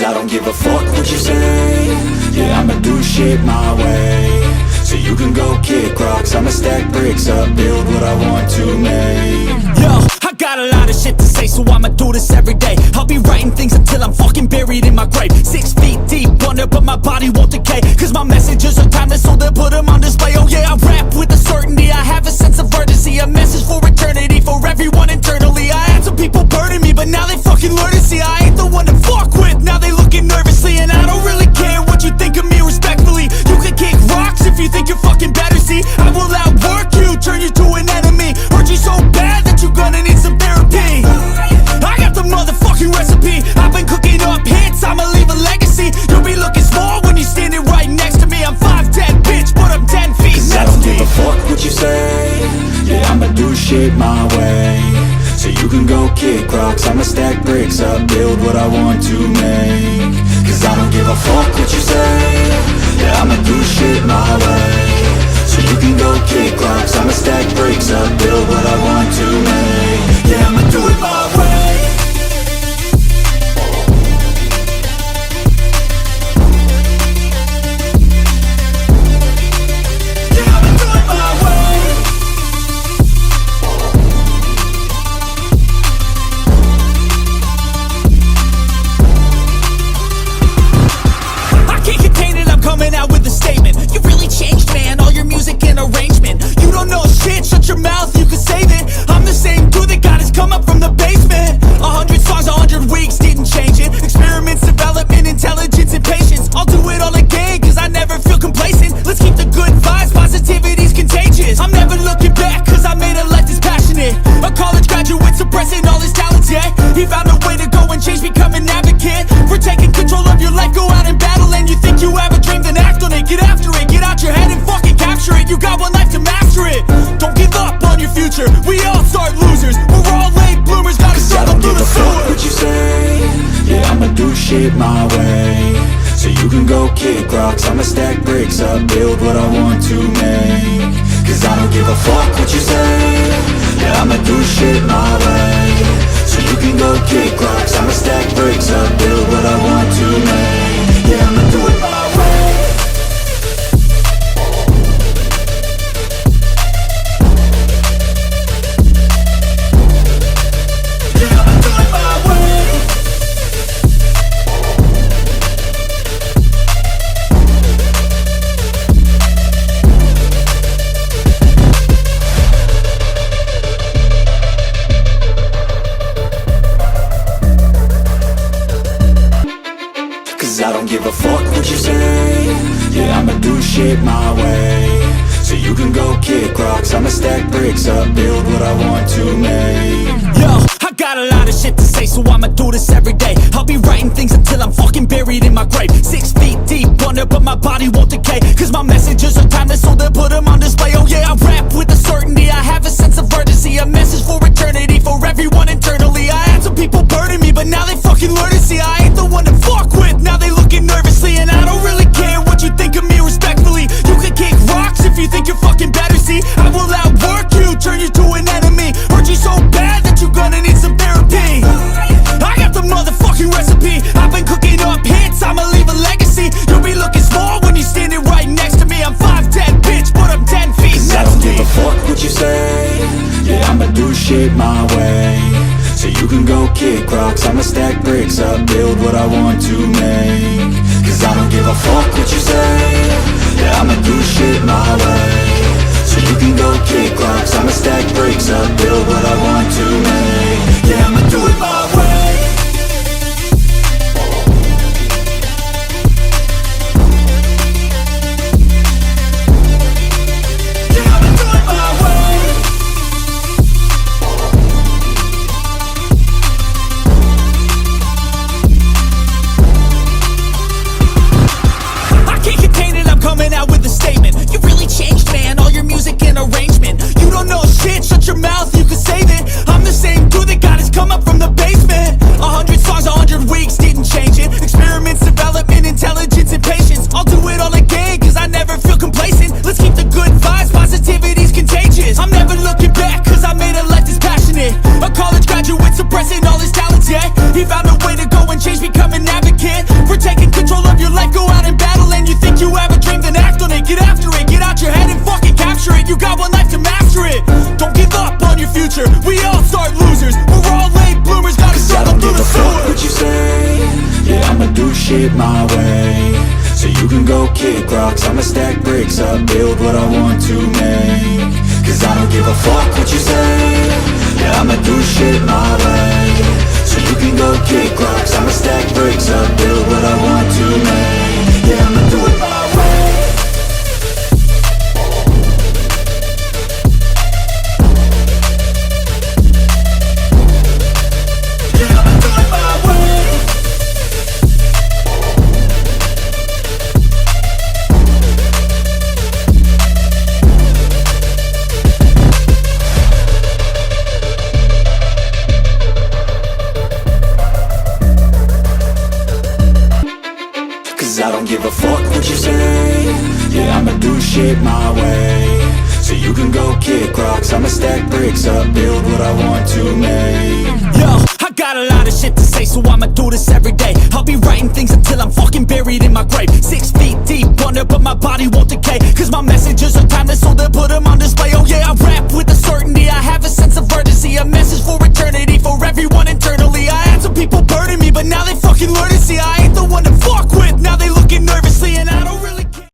Cause I don't give a fuck what you say. Yeah, I'ma do shit my way. So you can go kick rocks, I'ma stack bricks up, build what I want to make. Yo, I got a lot of shit to say, so I'ma do this every day. I'll be writing things until I'm fucking buried in my grave. 6 feet deep under, but my body won't decay. Cause my messages are timeless, so they'll put them on display. Oh yeah, I rap with a certainty, I have a sense of urgency. A message for eternity, for everyone internally. I had some people burning me, but now they fucking learn to see I ain't the one to fuck with, now they looking nervously. And I don't really care what you think of me respectfully. You can kick rocks if you think you're fucking better, see. I will outwork you, turn you to an enemy. Hurt you so bad that you're gonna need some therapy. I got the motherfucking recipe, I've been cooking up hits, I'ma leave a legacy. You'll be looking small when you're standing right next to me. I'm 5'10", bitch, but I'm 10 feet Cause I don't give a fuck what you say. Yeah, I'ma do shit my way. So you can go kick rocks, I'ma stack bricks up, build what I want to make. Cause I don't give a fuck what you say. Yeah, I'ma do shit my way. So you can go kick rocks, I'ma stack bricks up, build what I want to make. Yeah, I'ma do it my way. Shut your mouth, you can save it. I'm the same dude that got his come up from the basement. 100 songs, 100 weeks, didn't change it. Experiments, development, intelligence, and patience. I'll do it all again, cause I never feel complacent. Let's keep the good vibes, positivity's contagious. I'm never looking back, cause I made a life that's passionate. A college graduate suppressing all his talents, yeah. He found a way to go and change, become an advocate for taking control of your life, go out and battle. And you think you have a dream, then act on it. Get after it, get out your head and fucking capture it. You got one life to master it. Don't give up on your future, we all start losers. We're all late bloomers, gotta struggle through the sewer. What you say? Yeah, I'ma do shit my way. So you can go kick rocks, I'ma stack bricks up, build what I want to make. Cause I don't give a fuck what you say. Yeah, I'ma do shit my way. So you can go kick rocks, I'ma stack bricks up, build what I want to make. Yeah, I'ma do it my way. I don't give a fuck what you say. Yeah, I'ma do shit my way. So you can go kick rocks, I'ma stack bricks up, build what I want to make. Yo, I got a lot of shit to say, so I'ma do this every day. I'll be writing things until I'm fucking buried in my grave. 6 feet deep under, but my body won't decay. Cause my messages are timeless, so they'll put them on display. Oh yeah, I rap with a certainty, I have a sense of urgency. A message for eternity, for everyone internally. I had some people burning me, but now they fucking learn to see I ain't the one to fuck with, now they looking nervously. And I don't really care what you think of me respectfully. You can kick rocks if you think you're fucking better, see. I will outwork you, turn you to an enemy. Hurt you so bad that you're gonna need some therapy. I got the motherfucking recipe, I've been cooking up hits, I'ma leave a legacy. You'll be looking small when you're standing right next to me. I'm 5'10", bitch, but I'm 10 feet Cause I don't give a fuck what you say. Yeah, I'ma do shit my way. So you can go kick rocks, I'ma stack bricks up, build what I want to make. Cause I don't give a fuck what you say. Yeah, I'ma do shit my way. So you can go kick rocks, I'ma stack bricks up, build what I want to make. Yeah, I'ma do it my way. Coming out with a up, build what I want to make. Cause I don't give a fuck what you say. Yeah, I'ma do shit my way. So you can go kick rocks, I'ma stack bricks up, build what I want to make. Yeah, I'ma do it my way. Yeah, I'ma do it my way. Cause I don't give a fuck what you say. Yeah, I'ma do shit my way. So you can go kick rocks, I'ma stack bricks up, build what I want to make. Yo, I got a lot of shit to say, so I'ma do this every day. I'll be writing things until I'm fucking buried in my grave. 6 feet deep under, but my body won't decay. Cause my messages are timeless, so they'll put them on display. Oh yeah, I